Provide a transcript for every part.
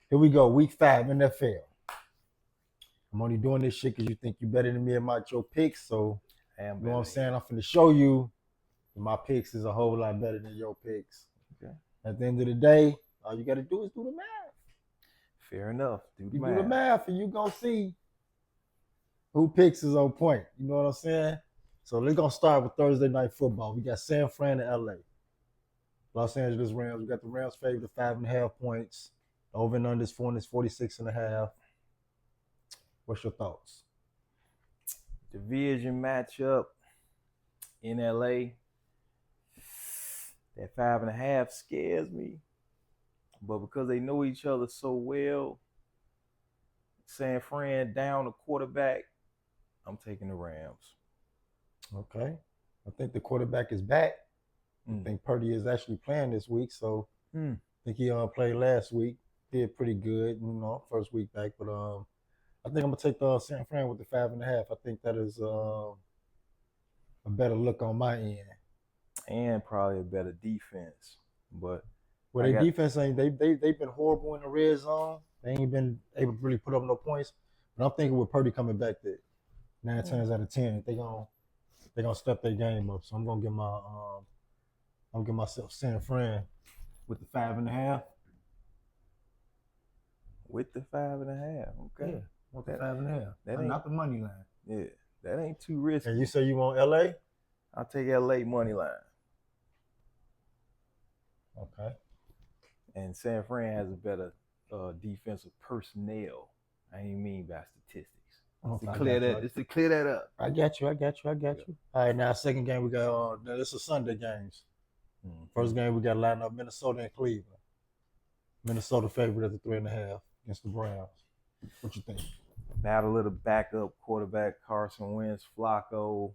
Here we go, week 5 NFL. I'm only doing this shit because you think you better than me about your picks. So, you know what I'm saying? I'm finna show you that my picks is a whole lot better than your picks. Okay. At the end of the day, all you got to do is do the math. Fair enough. Do do the math and you going to see who picks is on point. You know what I'm saying? So, we're going to start with Thursday Night Football. We got San Fran and LA. Los Angeles Rams. We got the Rams favored at 5.5 points. Over and under is 46.5. What's your thoughts? Division matchup in LA. That 5.5 scares me. But because they know each other so well, San Fran down a quarterback, I'm taking the Rams. Okay. I think the quarterback is back. I think Purdy is actually playing this week, so I think he played last week. Did pretty good, first week back. But I think I'm gonna take the San Fran with the 5.5. I think that is a better look on my end, and probably a better defense. But their defense ain't they've been horrible in the red zone. They ain't been able to really put up no points. But I'm thinking with Purdy coming back, that 9 times out of 10 they gonna step their game up. So I'm gonna get myself San Fran with the 5.5. With the 5.5, okay. Yeah, with the 5.5. That ain't not the money line. Yeah, that ain't too risky. And you say you want LA? I'll take LA money line. Okay. And San Fran has a better defensive personnel. I ain't mean by statistics. Just to clear that up. I got you. All right, now second game we got. This is Sunday games. First game we got lined up Minnesota and Cleveland. Minnesota favorite at the 3.5 against the Browns. What you think? Battle of the backup quarterback Carson Wentz, Flacco,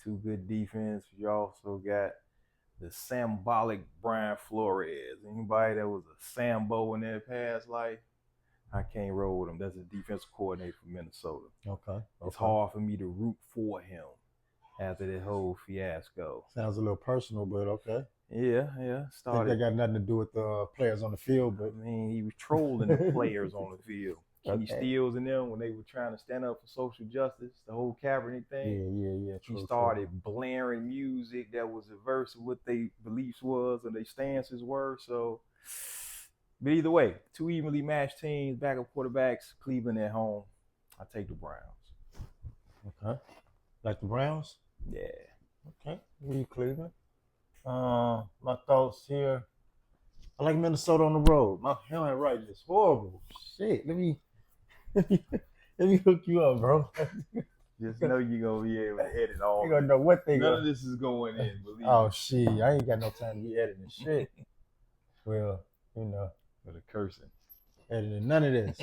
two good defense. You also got the Sambolic Brian Flores. Anybody that was a Sambo in their past life, I can't roll with him. That's a defensive coordinator for Minnesota. Okay. It's hard for me to root for him after that whole fiasco. Sounds a little personal, but okay. Yeah. I think that got nothing to do with the players on the field, but I mean, he was trolling the players on the field. Kenny Stills and them when they were trying to stand up for social justice, the whole Kaepernick thing. Yeah. He started blaring music that was averse of what their beliefs was or their stances were. So, but either way, two evenly matched teams, backup quarterbacks, Cleveland at home. I take the Browns. Okay. Like the Browns? Yeah. Okay. We Cleveland. My thoughts here. I like Minnesota on the road. My handwriting is horrible. Shit. Let me hook you up, bro. Just know you're gonna be able to edit all. You gonna know what they. None of this is going in. Believe oh shit! I ain't got no time to be editing shit. Well, for the cursing. Editing none of this.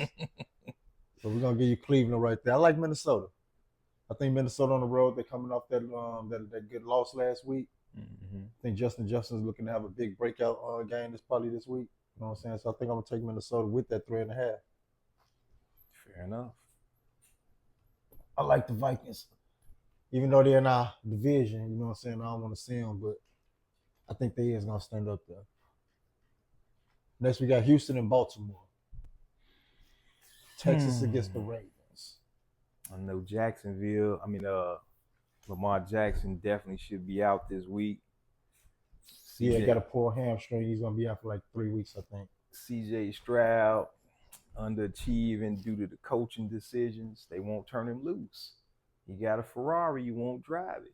So we're gonna give you Cleveland right there. I like Minnesota. I think Minnesota on the road. They're coming off that good loss last week. I think Justin Jefferson's looking to have a big breakout game. This probably this week. You know what I'm saying? So I think I'm gonna take Minnesota with that 3.5. Fair enough. I like the Vikings, even though they're in our division. You know what I'm saying? I don't want to see them, but I think they is gonna stand up there. Next, we got Houston and Baltimore. Texas against the Ravens. I know Jacksonville. Lamar Jackson definitely should be out this week. Yeah, got a poor hamstring. He's gonna be out for like 3 weeks, I think. CJ Stroud underachieving due to the coaching decisions. They won't turn him loose. You got a Ferrari, you won't drive it.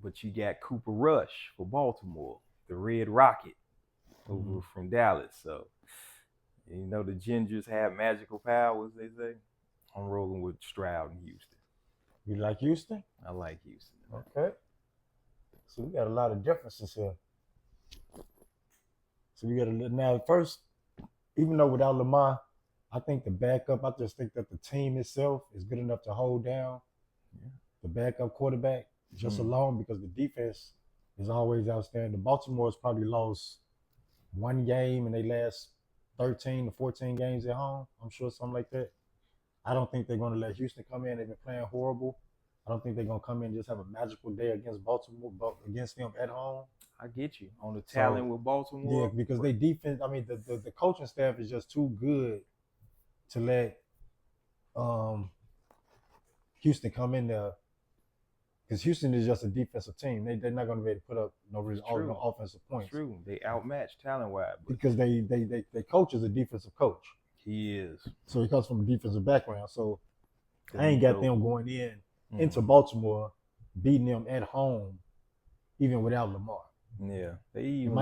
But you got Cooper Rush for Baltimore, the Red Rocket over from Dallas. So, the Gingers have magical powers, they say. I'm rolling with Stroud in Houston. You like Houston? I like Houston. Okay. So we got a lot of differences here. So we got now first, even though without Lamar, I think the backup, I just think that the team itself is good enough to hold down the backup quarterback just alone because the defense is always outstanding. Baltimore's probably lost one game in their last 13 to 14 games at home. I'm sure something like that. I don't think they're going to let Houston come in. They've been playing horrible. I don't think they're going to come in and just have a magical day against Baltimore, against them at home. I get you on the So, talent with Yeah, Baltimore. because they defense. I mean, the coaching staff is just too good to let um Houston come in there because Houston is just a defensive team. They're not going to be able to put up It's no true. offensive It's points true. They outmatched talent wise, but because they coach is a defensive coach, he is. so he comes from a defensive background. So I ain't got D'Amico. them going in into Mhm. Baltimore, beating them at home, even without Lamar. Yeah, they It evenly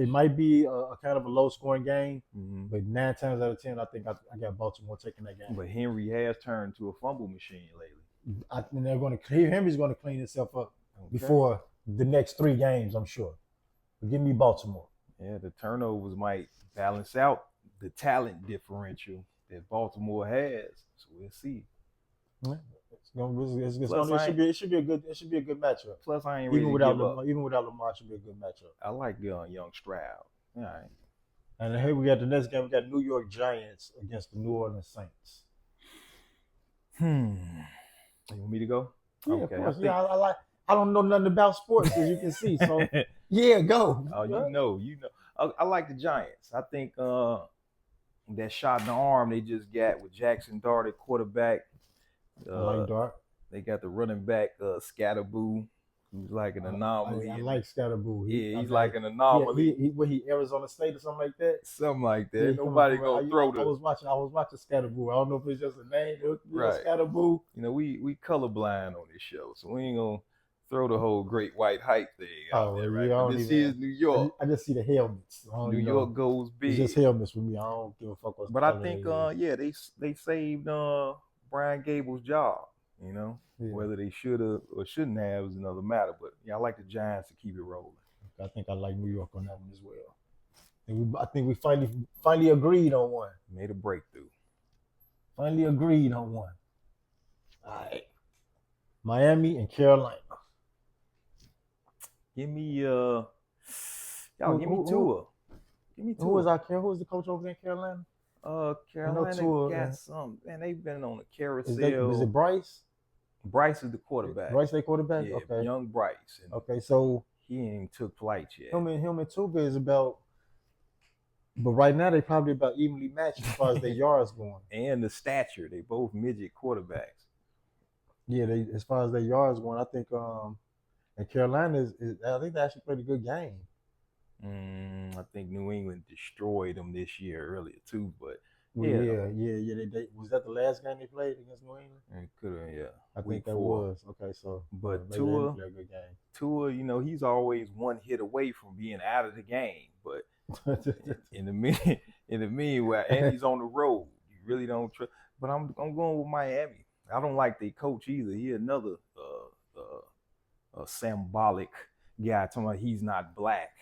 might be matched. a kind of a low scoring game, Mhm. but 9 times out of 10, I think I got Baltimore taking that game. But Henry has turned to a fumble machine lately. And they're going to Henry's going to clean himself up Okay. before the next 3 games, I'm sure. But give me Baltimore. Yeah, the turnovers might balance out the talent differential that Baltimore has. So we'll see. It should be a good matchup. Plus, I ain't ready to give up. Even without Lamar, it should be a good matchup. I like young Stroud. All right. And here we got the next game. We got New York Giants against the New Orleans Saints. You want me to go? Yeah, Okay, of course. I think... I don't know nothing about sports, as you can see. So yeah, go. Oh, you know. I like the Giants. I think that shot in the arm they just got with Jackson Dart at quarterback. I like Dart. They got the running back Scatterboo, who's like an anomaly. I like Scatterboo. He's like an anomaly. He Arizona State or something like that. Something like that. Yeah, Nobody gonna throw the. I was watching Scatterboo. I don't know if it's just a name. Right. Scatterboo. You know, we colorblind on this show, so we ain't gonna throw the whole great white hype thing out there, right? This is New York. I just see the helmets. New York goes big. It's just helmets for me. I don't give a fuck what's. But I think, they saved Brian Gable's job. You know, whether they should have or shouldn't have is another matter. But yeah, I like the Giants to keep it rolling. I think I like New York on that one as well. I think we finally agreed on one. Made a breakthrough. Finally agreed on one. All right. Miami and Carolina. Give me Tua. Give me Tua. Who is the coach over there in Carolina? Carolina got some. Man, they've been on a carousel. Is it Bryce? Bryce is the quarterback. Bryce, their quarterback? Yeah, okay. Young Bryce. Okay, so he ain't took flight yet. Him and Tuga is about, but right now they probably about evenly matched as far as their yards going. And the stature. They both midget quarterbacks. Yeah, as far as their yards going, I think and Carolina I think they actually played a good game. I think New England destroyed them this year earlier too, but yeah. They was that the last game they played against New England? It could have, yeah. I think that was. Okay, so but Tua played a good game. Tua, he's always one hit away from being out of the game, but in the meanwhile, and he's on the road. You really don't trust. But I'm going with Miami. I don't like the coach either. He another symbolic guy talking about he's not black.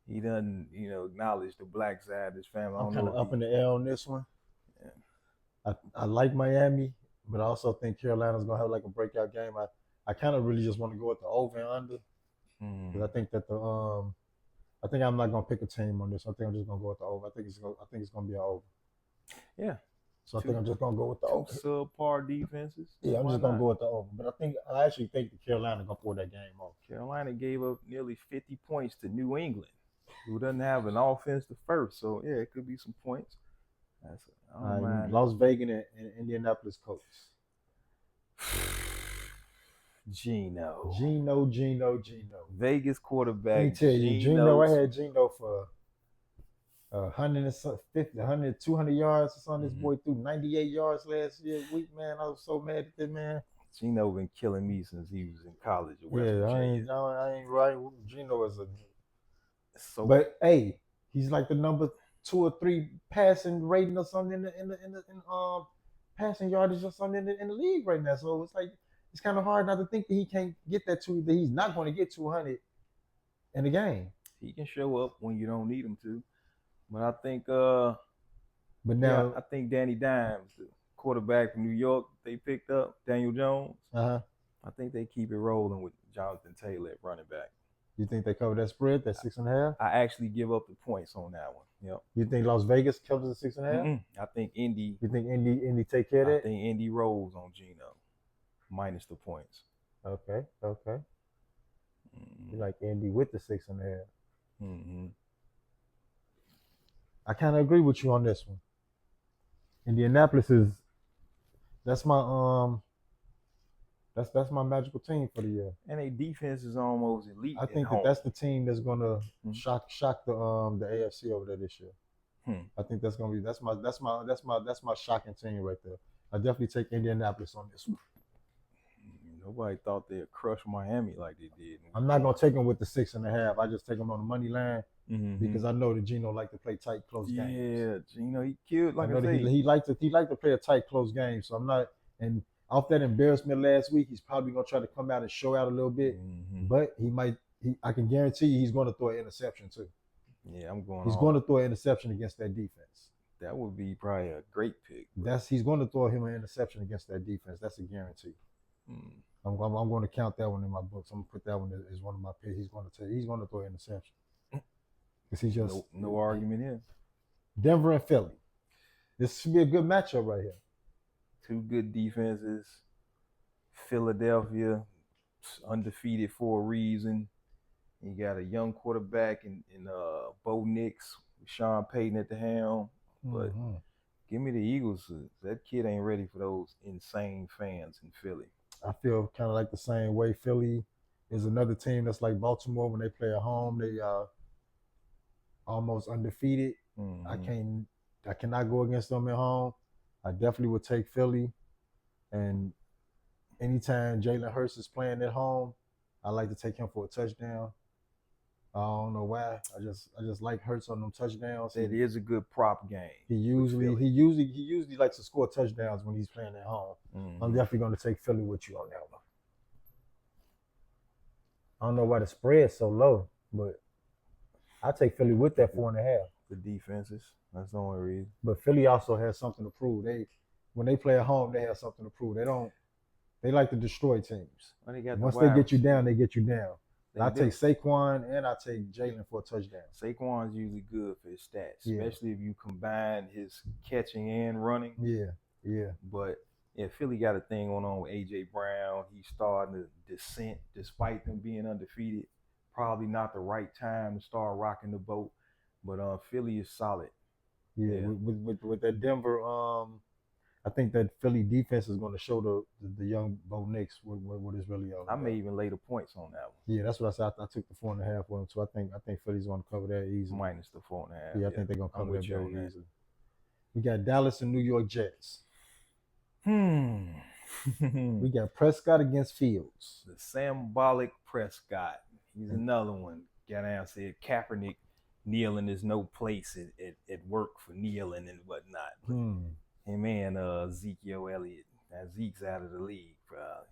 He doesn't, acknowledge the black side of his family. I'm kind of up in the air on this one. Yeah. I like Miami, but I also think Carolina's gonna have like a breakout game. I kind of really just want to go with the over and under because I think that I think I'm not gonna pick a team on this. I think I'm just gonna go with the over. I think it's gonna be an over. Yeah. So I think I'm just gonna go with the over. Subpar defenses. Yeah, I'm just gonna go with the over. But I actually think the Carolina gonna pull that game off. Carolina gave up nearly 50 points to New England, who doesn't have an offense to first. So yeah, it could be some points. Las Vegas and Indianapolis Colts. Geno. Vegas quarterback. Let me tell you, Geno. I had Geno for 150, 100, 200 yards or something. This boy threw 98 yards last week, man. I was so mad at this man. Geno been killing me since he was in college at West Virginia. I ain't right. Geno is but hey, he's like the number 2 or 3 passing rating or something in passing yardage or something in the league right now. So it's kind of hard not to think that he can't get that that he's not going to get 200 in the game. He can show up when you don't need him to. But I think I think Danny Dimes, the quarterback from New York, they picked up Daniel Jones. I think they keep it rolling with Jonathan Taylor at running back. You think they cover that spread, that 6.5? I actually give up the points on that one. Yep. You think Las Vegas covers the 6.5? I think Indy. You think Indy take care of that? I think Indy rolls on Geno, minus the points. Okay. You like Indy with the 6.5. Mm-hmm. I kind of agree with you on this one. Indianapolis is that's my that's my magical team for the year. And their defense is almost elite. I think at home. that's the team that's gonna Mhm. shock the AFC over there this year. I think that's gonna be that's my shocking team right there. I definitely take Indianapolis on this one. Nobody thought they'd crush Miami like they did. I'm not gonna take them with the 6.5. I just take them on the money line because Mhm. I know that Gino like to play tight, close games. Yeah, Gino, he killed. Like I know I that say, he like to play a tight, close game. So I'm not. And off that embarrassment last week, he's probably gonna try to come out and show out a little bit. Mhm. But he might. I can guarantee you, he's going to throw an interception too. Yeah, I'm going. He's going to throw an interception against that defense. That would be probably a great pick. He's going to throw him an interception against that defense. That's a guarantee. I'm going to count that one in my books. I'm going to put that one as one of my picks. He's going to throw an interception. Because he's just no argument here. Denver and Philly. This should be a good matchup right here. Two good defenses. Philadelphia, undefeated for a reason. You got a young quarterback in Bo Nix, Sean Payton at the helm. But give me the Eagles. That kid ain't ready for those insane fans in Philly. I feel kind of like the same way. Philly is another team that's like Baltimore when they play at home. They almost undefeated. I cannot go against them at home. I definitely would take Philly. And anytime Jalen Hurts is playing at home, I like to take him for a touchdown. I don't know why. I just like Hurts on them touchdowns. It is a good prop game. He usually likes to score touchdowns when he's playing at home. I'm definitely going to take Philly with you on that one. I don't know why the spread's so low, but I take Philly with that 4.5. The defenses. That's the only reason. But Philly also has something to prove. When they play at home, they have something to prove. They like to destroy teams. Once they get you down, they get you down. I take Saquon and I take Jalen for a touchdown. Saquon's usually good for his stats, especially if you combine his catching and running. Yeah. But Philly got a thing going on with A.J. Brown. He's starting to descent despite them being undefeated. Probably not the right time to start rocking the boat. But Philly is solid. Yeah. With that Denver, I think that Philly defense is going to show the young Bo Nix what is really all about. I may even lay the points on that one. Yeah, that's what I said. I took the 4.5 for him, so I think Philly's going to cover that easily. Minus the 4.5. Yeah, I think they're going to cover that very easily. We got Dallas and New York Jets. We got Prescott against Fields. The Sambolic Prescott. He's another one. Got down said Kaepernick kneeling is no place at work for kneeling and whatnot. Hey man, Ezekiel Elliott. Zeke's out of the league, probably.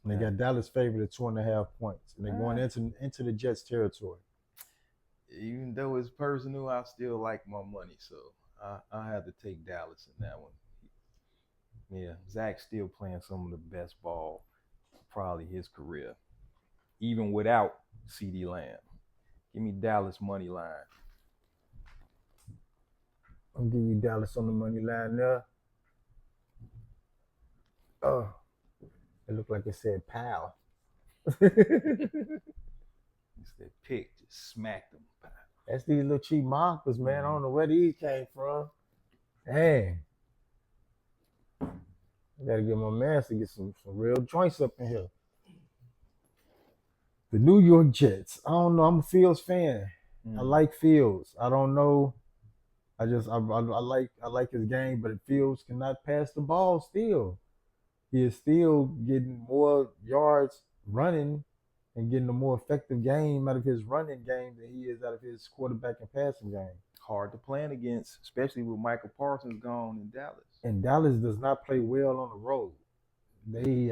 And they got Dallas favored at 2.5 points. And they're going into the Jets territory. Even though it's personal, I still like my money. So I have to take Dallas in that one. Yeah, Zach's still playing some of the best ball probably his career. Even without CeeDee Lamb. Give me Dallas money line. I'll give you Dallas on the money line there. Oh, it looked like it said pal. It's that pick, just smacked them. That's these little cheap markers, man. I don't know where these came from. Dang. I gotta get my man to get some real joints up in here. The New York Jets. I don't know. I'm a Fields fan. I like Fields. I don't know. I like his game, but Fields cannot pass the ball still. He is still getting more yards running and getting a more effective game out of his running game than he is out of his quarterback and passing game. Hard to plan against, especially with Michael Parsons gone in Dallas. And Dallas does not play well on the road. They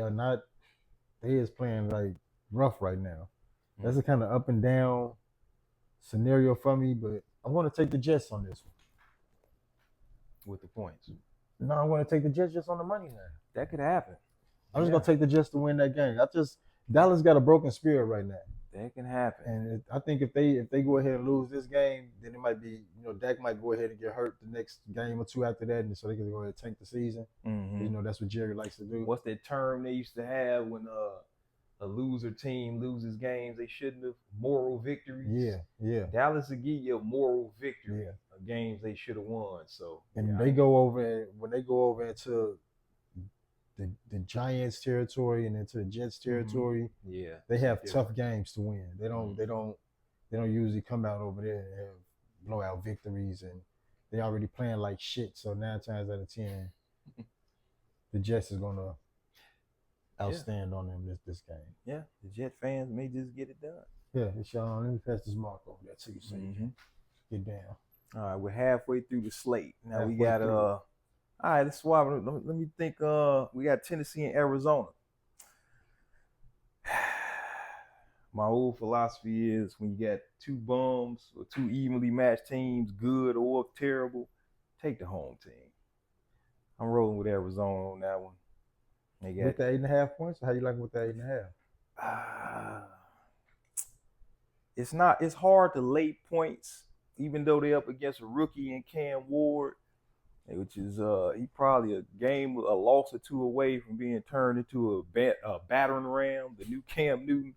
is playing like rough right now. That's a kind of up and down scenario for me, but I'm going to take the Jets on this one. With the points. No, I'm going to take the Jets just on the money line. That could happen. I'm just going to take the Jets to win that game. Dallas got a broken spirit right now. That can happen. And I think if they go ahead and lose this game, then it might be, Dak might go ahead and get hurt the next game or two after that, and so they can go ahead and tank the season. That's what Jerry likes to do. What's that term they used to have when a loser team loses games they shouldn't have, moral victories. Yeah. Dallas will give you a moral victory Yeah. of games they should have won. So And yeah, they go over when they go over into the Giants territory and into the Jets territory. Yeah, They it's have different. tough games to win. They don't usually come out over there and have blowout victories, and they already playing like shit. So 9 times out of 10, the Jets is gonna outstand on them this game. Yeah, the Jet fans may just get it done. Yeah, it's y'all. Let me pass this mark over there to you so you can get down. All right, we're halfway through the slate. Now we Halfway got through. all right, let's swap. Let me think. We got Tennessee and Arizona. My old philosophy is when you got two bums or two evenly matched teams, good or terrible, take the home team. I'm rolling with Arizona on that one. They got With the 8.5 points, how you like with the 8.5? it's hard to lay points, even though they're up against a rookie in Cam Ward, which is he probably a loss or two away from being turned into a battering ram, the new Cam Newton.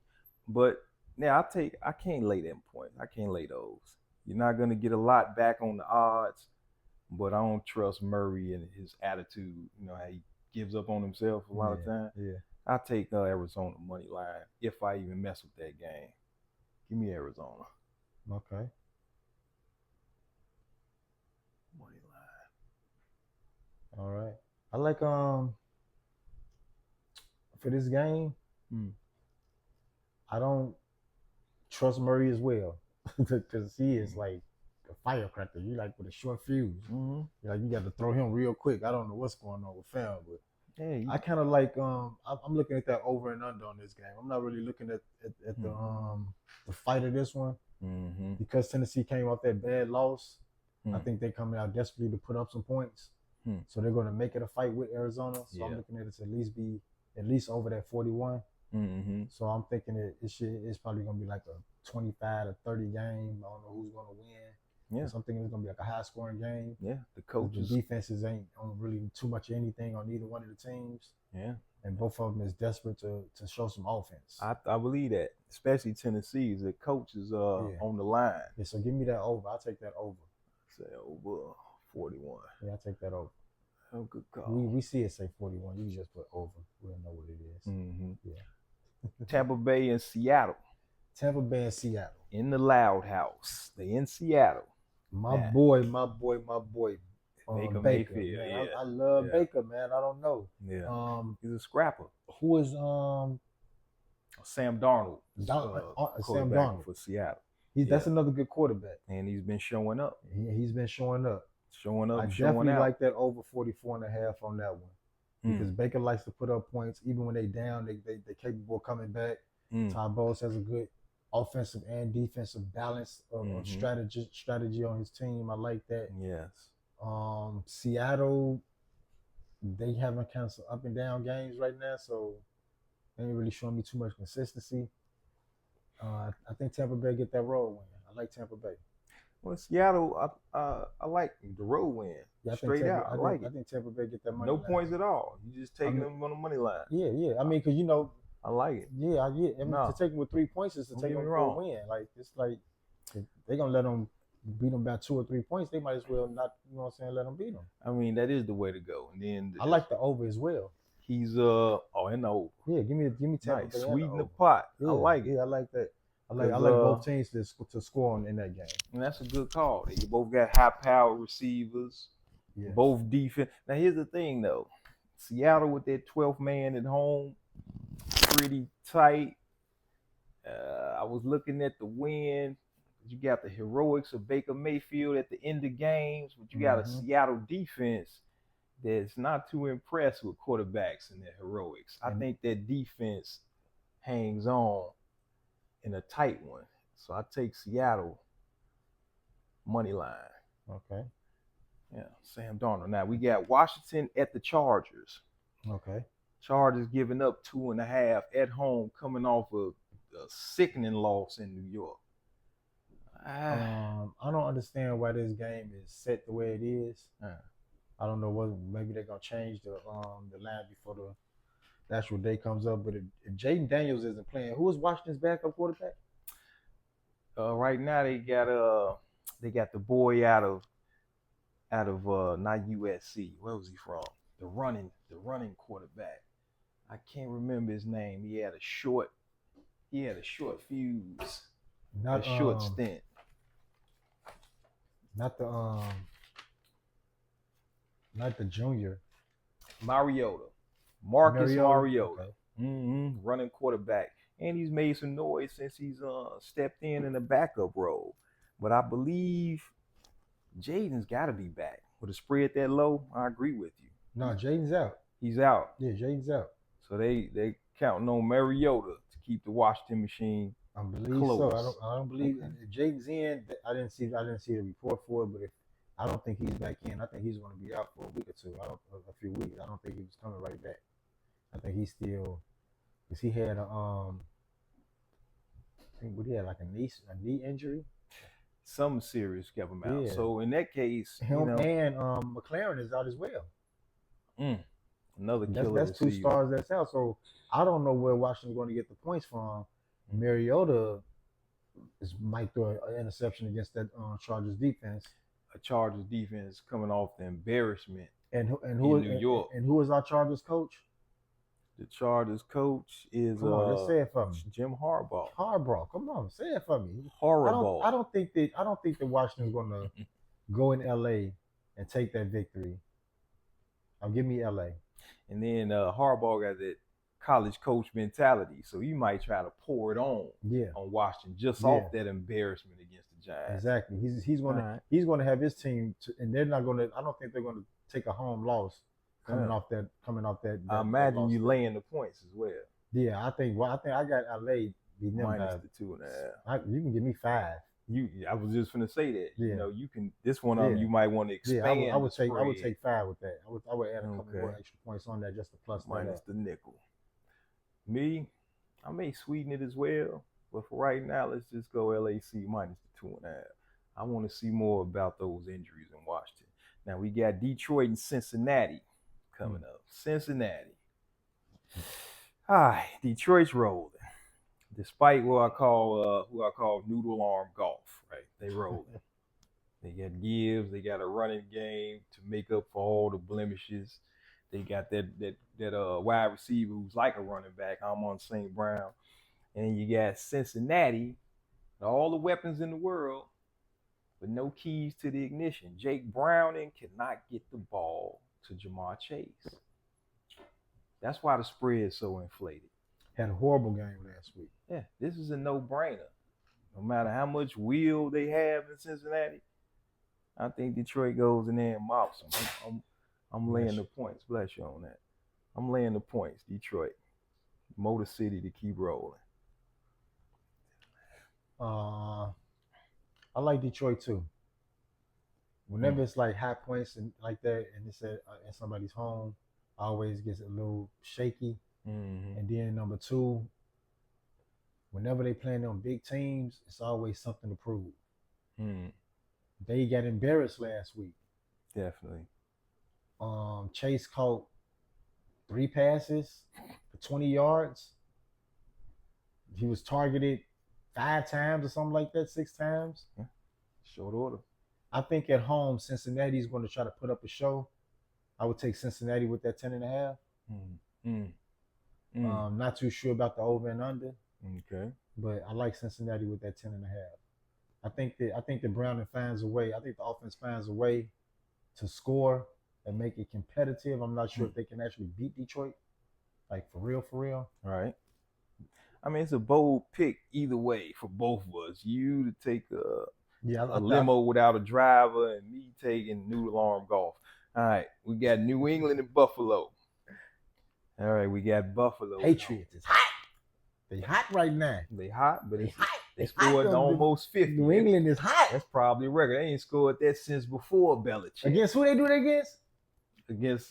But now I can't lay them points. I can't lay those. You're not gonna get a lot back on the odds, but I don't trust Murray and his attitude. You know how he gives up on himself a lot of times. Yeah. I take Arizona money line if I even mess with that game. Give me Arizona. Okay. Money line. All right. I like for this game, I don't trust Murray as well because he is like a firecracker. You like with a short fuse. You're like you got to throw him real quick. I don't know what's going on with Fam, but I kind of like I'm looking at that over and under on this game. I'm not really looking at the fight of this one because Tennessee came off that bad loss. I think they're coming out desperately to put up some points. So they're going to make it a fight with Arizona. So I'm looking at it to at least over that 41. So I'm thinking it's probably going to be like a 25 to 30 game. I don't know who's going to win. Yeah. So I'm thinking it's going to be like a high scoring game. Yeah. The coaches. The defenses ain't on really too much of anything on either one of the teams. Yeah. And both of them is desperate to show some offense. I believe that, especially Tennessee's. The coaches on the line. Yeah, so give me that over. I'll take that over. Say over 41. Yeah, I'll take that over. Oh, good call. We see it say 41. You just put over. We don't know what it is. Yeah. Tampa Bay and Seattle. Tampa Bay and Seattle. In the Loud House. They in Seattle. My boy. Baker Mayfield. Yeah. I love Baker, man. I don't know. Yeah. He's a scrapper. Who is Sam Darnold. Sam Darnold for Seattle. That's another good quarterback. And he's been showing up. He's been showing up. I definitely like that over 44.5 on that one. Because Baker likes to put up points. Even when they down, they capable of coming back. Todd Bowles has a good offensive and defensive balance of strategy on his team. I like that. Yes. Seattle, they having kind of some up and down games right now, so they ain't really showing me too much consistency. I think Tampa Bay get that road win. I like Tampa Bay. Well, Seattle, I like the road win. Straight out. I like it. I think Tampa Bay get that money. No points at all. You just taking them on the money line. Yeah. I mean, because I like it. Yeah, I mean, to take them with 3 points is to take them for a win. Like it's like they're gonna let them beat them by 2 or 3 points. They might as well not, you know what I'm saying, let them beat them. I mean, that is the way to go. And then I like the over as well. He's in the over. Yeah, give me Tampa nice. Bay. Sweeten the pot. Yeah, I like it. Yeah, I like that. I like both teams to score in that game. And that's a good call. You both got high-powered receivers. Yeah. Both defense. Now here's the thing though, Seattle with their 12th man at home, pretty tight. I was looking at the win. You got the heroics of Baker Mayfield at the end of games, but you got a Seattle defense that's not too impressed with quarterbacks and their heroics. I think that defense hangs on in a tight one. So I take Seattle money line. Okay. Yeah, Sam Darnold. Now we got Washington at the Chargers. Okay. Chargers giving up 2.5 at home, coming off of a sickening loss in New York. I don't understand why this game is set the way it is. I don't know what. Maybe they're gonna change the line the actual day comes up. But if Jaden Daniels isn't playing, who is Washington's backup quarterback? Right now they got the boy out of not USC. Where was he from? The running quarterback. I can't remember his name. He had a short fuse, Not a short stint. Not the junior. Mariota. Marcus Mariota. Okay. Running quarterback. And he's made some noise since he's stepped in the backup role. But I believe Jaden's got to be back. With a spread that low, I agree with you. No, Jaden's out. He's out. Yeah, Jaden's out. So they counting on Mariota to keep the Washington machine I believe close. so. I don't believe if Jaden's in. I didn't see the report for it, but I don't think he's back in. I think he's going to be out for a week or two. A few weeks. I don't think he was coming right back. I think he's still, because he had I think he had like a knee injury. Something serious kept him out. Yeah. So in that case, him and McLaren is out as well. Another killer. That's two stars that's out. So I don't know where Washington's going to get the points from. Mariota might throw an interception against that Chargers defense. A Chargers defense coming off the embarrassment and who in New York. And who is our Chargers coach? The Chargers coach is let's say it for me. Jim Harbaugh. Harbaugh, come on, say it for me. Horrible. I don't think that Washington's going to go in LA and take that victory. Give me LA. And then Harbaugh got that college coach mentality, so he might try to pour it on Washington just off that embarrassment against the Giants. Exactly. He's going to have his team, and they're not going to. I don't think they're going to take a home loss coming off that. I imagine you laying the points as well. Yeah, I think I got LA beating them minus guys. the 2.5. You can give me 5. I was just gonna say that. Yeah. You know, you can. This one you might want to expand. Yeah, I would take 5 with that. I would add a couple more extra points on that just to plus minus the nickel. Me, I may sweeten it as well, but for right now, let's just go LAC minus the 2.5. I want to see more about those injuries in Washington. Now we got Detroit and Cincinnati coming up. Cincinnati. All right, Detroit's rolling. Despite who I call noodle arm golf, right? They rolling. They got Gibbs. They got a running game to make up for all the blemishes. They got that wide receiver who's like a running back, Amon St. Brown. And you got Cincinnati, all the weapons in the world, but no keys to the ignition. Jake Browning cannot get the ball to Jamar Chase. That's why the spread is so inflated. Had a horrible game last week. Yeah, this is a no-brainer. No matter how much will they have in Cincinnati, I think Detroit goes in there and mops them. I'm laying the points. Bless you on that. I'm laying the points, Detroit. Motor City to keep rolling. I like Detroit too. Whenever it's like high points and like that, and it's at somebody's home, always gets a little shaky. Mm-hmm. And then number 2, whenever they playing on big teams, it's always something to prove. They got embarrassed last week. Definitely. Chase caught 3 passes for 20 yards. He was targeted 5 times or something like that, 6 times. Yeah. Short order. I think at home, Cincinnati's going to try to put up a show. I would take Cincinnati with that 10.5. Not too sure about the over and under. Okay. But I like Cincinnati with that 10.5. I think the Browning finds a way. I think the offense finds a way to score and make it competitive. I'm not sure if they can actually beat Detroit, like for real. All right. I mean, it's a bold pick either way for both of us. You to take a limo without a driver, and me taking noodle arm golf. All right, we got New England and Buffalo. All right, we got Buffalo. Patriots is hot. They hot right now. They hot, but they hot. scored almost 50. New England is hot. That's probably a record. They ain't scored that since before Belichick. Against who they do that against? Against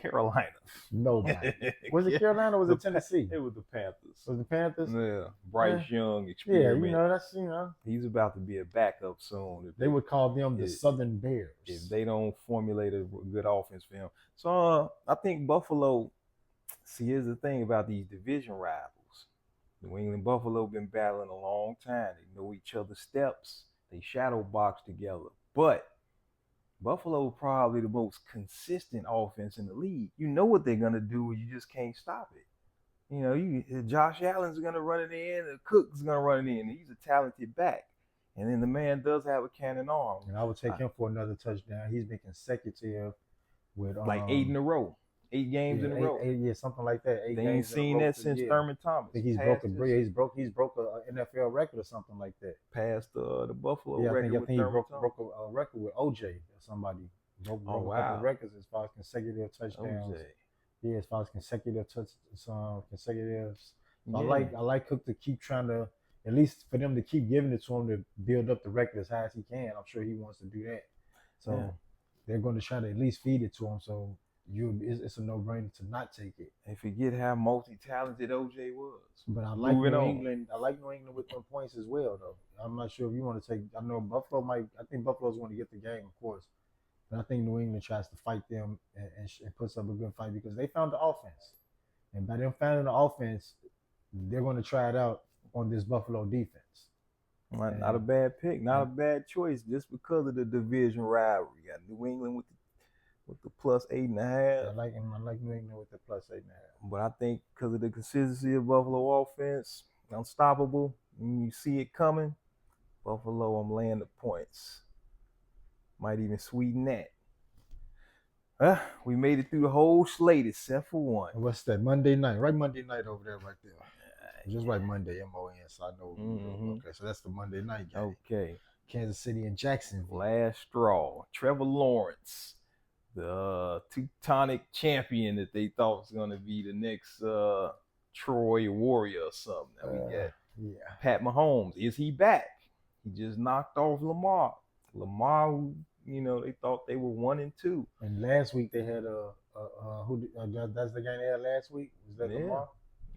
Carolina. Nobody. Was it Carolina or was it Tennessee? It was the Panthers. Was it Panthers? Yeah. Bryce Young experiment. Yeah, He's about to be a backup soon. They would call them the Southern Bears. If they don't formulate a good offense for him. So I think Buffalo, See, here's the thing about these division rivals. New England Buffalo been battling a long time. They know each other's steps. They shadow box together. But Buffalo probably the most consistent offense in the league. You know what they're gonna do, you just can't stop it. You know, Josh Allen's gonna run it in, Cook's gonna run it in. He's a talented back, and then the man does have a cannon arm. And I would take him for another touchdown. He's been consecutive with like 8 in a row, 8 games in a row. Yeah, something like that. They ain't seen that since Thurman Thomas. I think he's broke an NFL record or something like that. Past the Buffalo record. I think he broke a record with OJ or somebody. Broke a couple records as far as consecutive touchdowns. OJ. Yeah, as far as consecutive consecutives. So yeah. I like Cook to keep trying to, at least for them to keep giving it to him to build up the record as high as he can. I'm sure he wants to do that. So they're going to try to at least feed it to him. So it's a no-brainer to not take it. And forget how multi-talented OJ was. But I like New England. I like New England with them points as well, though. I'm not sure if you want to take. I know Buffalo might. I think Buffalo's going to get the game, of course. But I think New England tries to fight them and puts up a good fight because they found the offense. And by them finding the offense, they're going to try it out on this Buffalo defense. Not a bad pick, not a bad choice, just because of the division rivalry. You got New England with the plus 8.5. I like New England with the plus 8.5. But I think because of the consistency of Buffalo offense, unstoppable. When you see it coming, Buffalo, I'm laying the points. Might even sweeten that. We made it through the whole slate except for one. What's that? Monday night. Right Monday night over there, right there. Just right Monday, M-O-N, so I know. Okay, so that's the Monday night game. Okay. Kansas City and Jacksonville. Last straw. Trevor Lawrence, the Teutonic champion that they thought was going to be the next Troy Warrior or something. Now we got Pat Mahomes. Is he back? He just knocked off Lamar. Lamar, you know, they thought they were 1-2. And last week they had that's the game they had last week? Was that Lamar?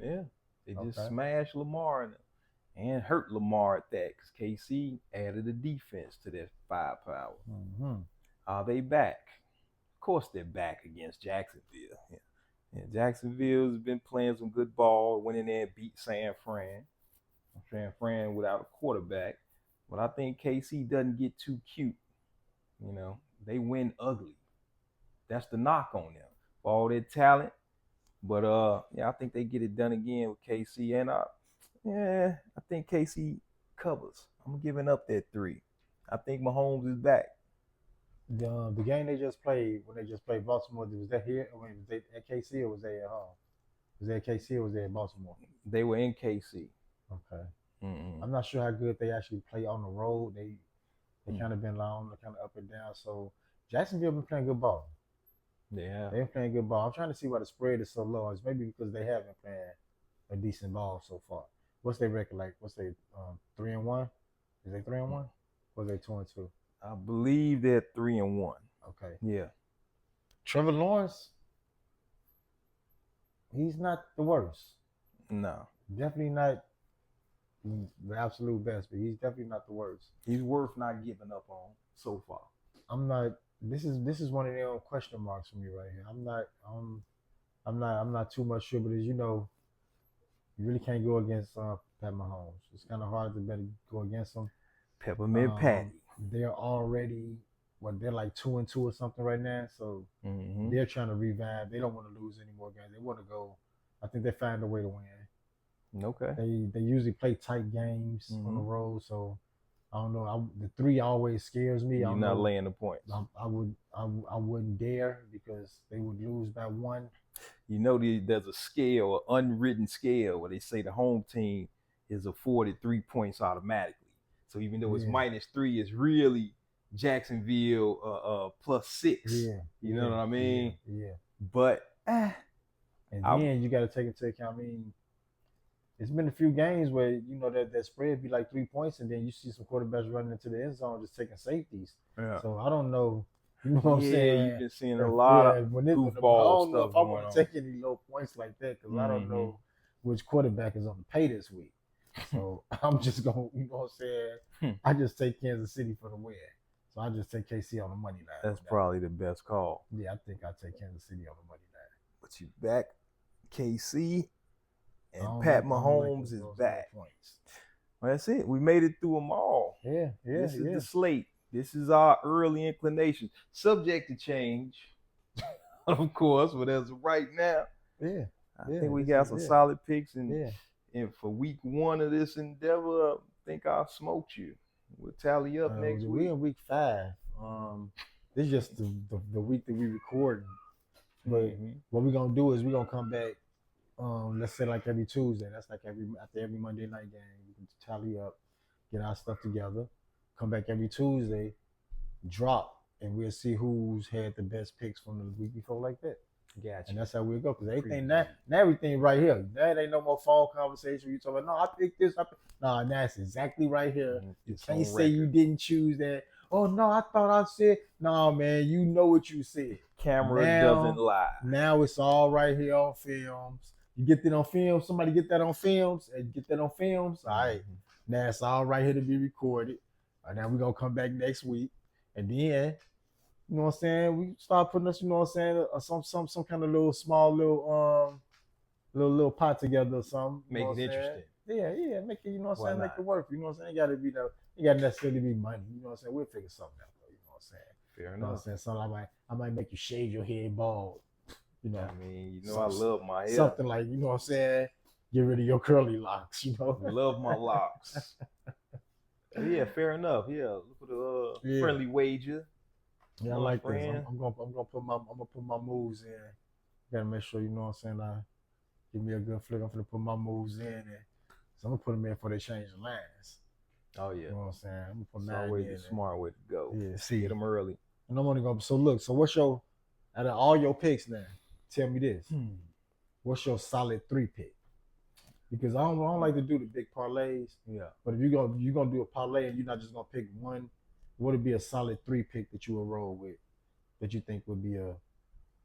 Yeah. They just smashed Lamar and hurt Lamar at that because KC added a defense to their firepower. Mm-hmm. Are they back? Of course they're back against Jacksonville. Yeah, Jacksonville's been playing some good ball, went in there and beat San Fran. San Fran without a quarterback. But I think KC doesn't get too cute. You know, they win ugly. That's the knock on them. For all their talent. But I think they get it done again with KC. And I think KC covers. I'm giving up that 3. I think Mahomes is back. The game they just played, when they just played Baltimore, was that here? I mean, was they at KC or was they at home? Was they at KC or was they at Baltimore? They were in KC. Okay. I'm not sure how good they actually play on the road. They kind of been long, kind of up and down. So Jacksonville been playing good ball. Yeah. They've been playing good ball. I'm trying to see why the spread is so low. It's maybe because they haven't playing a decent ball so far. What's their record like? What's they 3-1? Is they 3-1? Or is they 2-2? I believe they're 3-1. Okay. Yeah. Trevor Lawrence, he's not the worst. No. Definitely not the absolute best, but he's definitely not the worst. He's worth not giving up on so far. I'm not. This is one of the question marks for me right here. I'm not too much sure, but as you know, you really can't go against Pat Mahomes. It's kind of hard to go against him. Peppermint Patty. They're already they're like 2-2 or something right now, so they're trying to revive. They don't want to lose any more games. They want to go. I think they find a way to win. Okay. They usually play tight games on the road, so I don't know. The 3 always scares me. You're not laying the points. I wouldn't dare because they would lose by 1. You know, there's a scale, an unwritten scale, where they say the home team is afforded 3 points automatically. So even though it's -3, it's really Jacksonville plus 6. Yeah. You know what I mean? Yeah. But and then you got to take into account. I mean, it's been a few games where you know that spread be like 3 points, and then you see some quarterbacks running into the end zone just taking safeties. Yeah. So I don't know. You know what I'm saying? You've been seeing a lot of goofball stuff. I don't know if I want to take any low points like that because I don't know which quarterback is on the pay this week. So I'm just going, you know what I'm saying? I just take Kansas City for the win. So I just take KC on the money line. That's probably the best call. Yeah, I think I take Kansas City on the money line. But you back KC, I and don't Pat like- I don't like Mahomes is those back. points. Well, that's it. We made it through them all. Yeah, This is the slate. This is our early inclination. Subject to change, of course, but as of right now, yeah. I Yeah, think we this got is some it. solid picks. And, Yeah. and for week 1 of this endeavor, I think I'll smoke you. We'll tally up next We week. in week 5. This is just the week that we recording. But what we're gonna do is we're gonna come back. Let's say like every Tuesday. That's like after every Monday night game. We can tally up, get our stuff together, come back every Tuesday, drop, and we'll see who's had the best picks from the week before, like that. Gotcha. And that's how we'll go. Because everything now everything right here. That ain't no more phone conversation. You talking about, no, I picked this. No, that's exactly right here. You can't say you didn't choose that. Oh no, I thought I said. No, man, you know what you said. Camera Now- doesn't lie. Now it's all right here on films. You get that on film. Somebody get that on films and get that on films. All right. Now it's all right here to be recorded. Now we're gonna come back next week, and then you know what I'm saying, we start putting us, you know what I'm saying, some kind of little small little pot together or something. You Make know it what I'm saying? interesting. Yeah, make it, you know what I'm Why saying, make not? it work. You know what I'm saying? It gotta necessarily be money. You know what I'm saying? We'll figure something out though, you know what I'm saying? Fair You know what I'm enough. saying? So I might make you shave your head bald. You know, I mean, you know, I love my hair. something like, you know what I'm saying, get rid of your curly locks, you know. Love my locks. Yeah, fair enough. Yeah, look for the Yeah. friendly wager. Yeah, I My like this. friend. I'm gonna put my moves in. Gotta make sure, you know what I'm saying, I give me a good flick. I'm gonna put my moves in, and so I'm gonna put them in before they change the lines. Oh You yeah, know what I'm saying? I'm gonna put it's mine always in. the smart way to go. Yeah, see, Get them early. and I'm only gonna. So look, so what's your out of all your picks now? Tell me this. What's your solid 3 pick? Because I don't like to do the big parlays. Yeah. But if you're gonna do a parlay and you're not just gonna pick one, what would be a solid 3 pick that you will roll with, that you think would be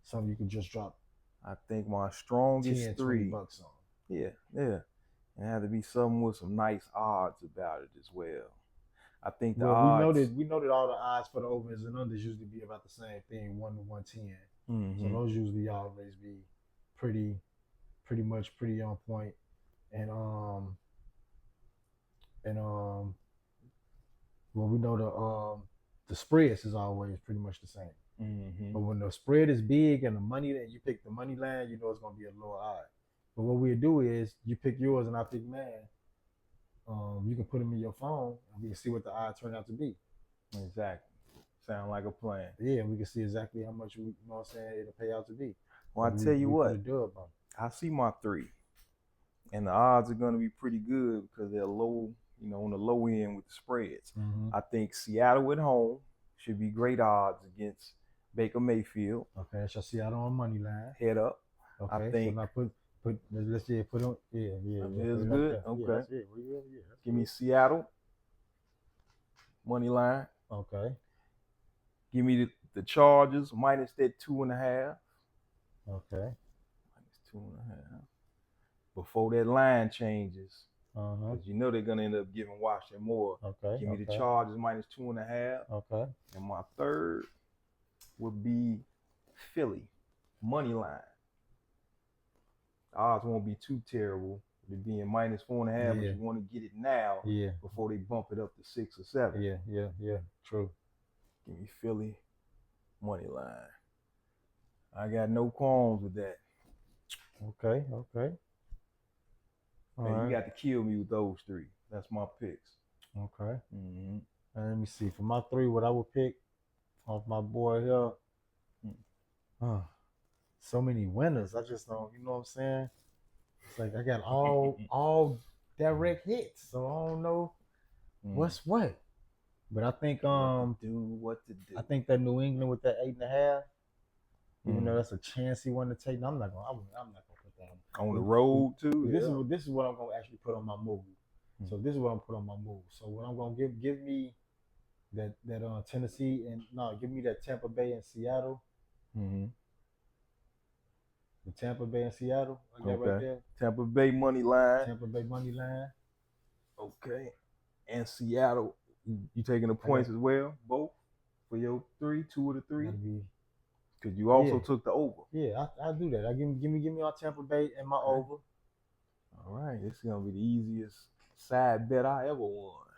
something you could just drop I think my strongest 10, 20 3. bucks on? Yeah. And it had to be something with some nice odds about it as well. I think the Well, odds. we know that all the odds for the overs and unders usually be about the same thing, 1 to 110. So those usually always be pretty on point. And well, we know the spreads is always pretty much the same. But when the spread is big and the money that you pick the money line, you know it's gonna be a lower odd. But what we'll do is you pick yours and I pick mine. You can put them in your phone and we can see what the odds turn out to be. Exactly. Sound like a plan. Yeah, we can see exactly how much you know what I'm saying it'll pay out to be. Well, I tell you we what, put a dub on it. I see my 3, and the odds are going to be pretty good because they're low, you know, on the low end with the spreads. I think Seattle at home should be great odds against Baker Mayfield. Okay, that's your Seattle on money line. Head up. Okay, I think. so now put let's put on yeah. It's put it good. up there. Okay. Yeah, that's it. Yeah, that's Give me good. Seattle money line. Okay. Give me the Chargers minus that 2.5. Okay. Minus 2.5. Before that line changes, Uh-huh. because you know they're gonna end up giving Washington more. Okay. Give me the Chargers minus 2.5. Okay. And my 3rd would be Philly money line. The odds won't be too terrible. It being minus 4.5, but Yeah. you want to get it now Yeah. before they bump it up to 6 or 7. Yeah. True. Give me Philly money line. I got no qualms with that. Okay. All Man, right. you got to kill me with those 3. That's my picks. Okay. And let me see. For my 3, what I would pick off my boy here. So many winners. I just don't, you know what I'm saying? It's like I got all direct hits. So I don't know what's what. But I think what to do. I think that New England with that 8.5, even though that's a chancy one to take. No, I'm not gonna put that on the road too. This is what I'm gonna actually put on my move. So this is what I'm put on my move. So what I'm gonna give me that Tennessee and give me that Tampa Bay and Seattle. The Tampa Bay and Seattle. I got right there. Tampa Bay money line. Tampa Bay money line. Okay. And Seattle. You taking the points as well? Both for your 3, 2 of the 3? Because you also Yeah. took the over. Yeah, I do that. I give me my Tampa Bay and my Okay. over. All right, this is gonna be the easiest side bet I ever won.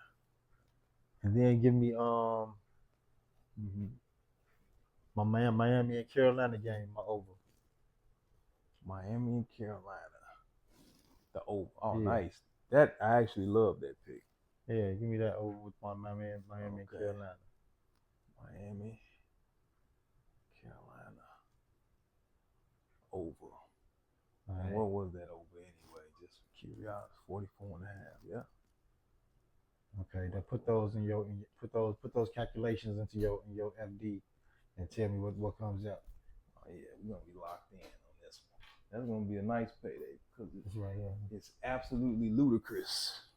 And then give me Mm-hmm. my Miami and Carolina game, my over. Miami and Carolina, the over. Oh, Yeah. nice. That I actually love that pick. Yeah, give me that over with my Miami and Okay. Carolina. Miami, Carolina, over. All And right. what was that over anyway? Just for curiosity, 44 and a half. Yeah. Okay, then put those put those calculations into your FD and tell me what comes out. Oh yeah, we're gonna be locked in on this one. That's gonna be a nice payday because That's right, yeah. it's absolutely ludicrous.